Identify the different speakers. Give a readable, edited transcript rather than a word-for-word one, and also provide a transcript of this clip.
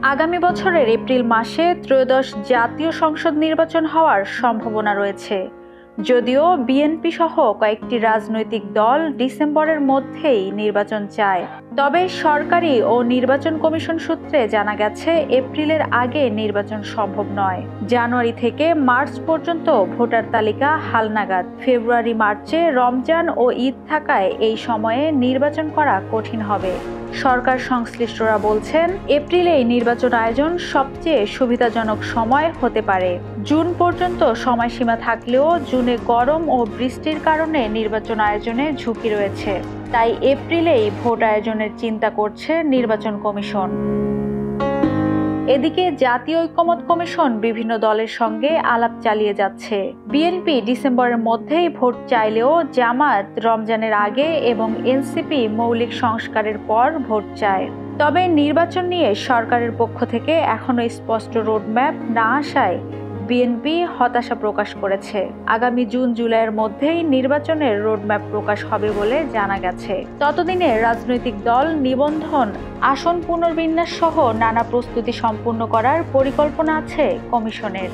Speaker 1: আগামী বছরের এপ্রিল মাসে ত্রয়োদশ জাতীয় সংসদ নির্বাচন হওয়ার সম্ভাবনা রয়েছে, যদিও বিএনপি সহ কয়েকটি রাজনৈতিক দল ডিসেম্বরের মধ্যেই নির্বাচন চায়। তবে সরকারি ও নির্বাচন কমিশন সূত্রে জানা গেছে এপ্রিলের আগে নির্বাচন সম্ভব নয়। জানুয়ারি থেকে মার্চ পর্যন্ত ভোটার তালিকা হালনাগাদ। ফেব্রুয়ারি মার্চে রমজান ও ঈদ থাকায় এই সময়ে নির্বাচন করা কঠিন হবে। সরকার সংশ্লিষ্টরা বলছেন এপ্রিলেই নির্বাচন আয়োজন সবচেয়ে সুবিধাজনক সময় হতে পারে। জুন পর্যন্ত সময়সীমা থাকলেও জুনে গরম ও বৃষ্টির কারণে নির্বাচন আয়োজনে ঝুঁকি রয়েছে। তাই এপ্রিলেই ভোট আয়োজনের চিন্তা করছে নির্বাচন কমিশন। এদিকে জাতীয় ঐকমত্য কমিশন বিভিন্ন দলের সঙ্গে আলাপ চালিয়ে যাচ্ছে। বিএনপি ডিসেম্বরের মধ্যেই ভোট চাইলেও জামায়াত রমজানের আগে এবং এনসিপি মৌলিক সংস্কারের পর ভোট চায়। তবে নির্বাচন নিয়ে সরকারের পক্ষ থেকে এখনো স্পষ্ট রোডম্যাপ না আসায় বিএনপি হতাশা প্রকাশ করেছে। আগামী জুন-জুলাইয়ের মধ্যেই নির্বাচনের রোডম্যাপ প্রকাশ হবে বলে জানা গেছে। ততদিনে রাজনৈতিক দল নিবন্ধন, আসন পুনর্বিন্যাস সহ নানা প্রস্তুতি সম্পূর্ণ করার পরিকল্পনা আছে কমিশনের।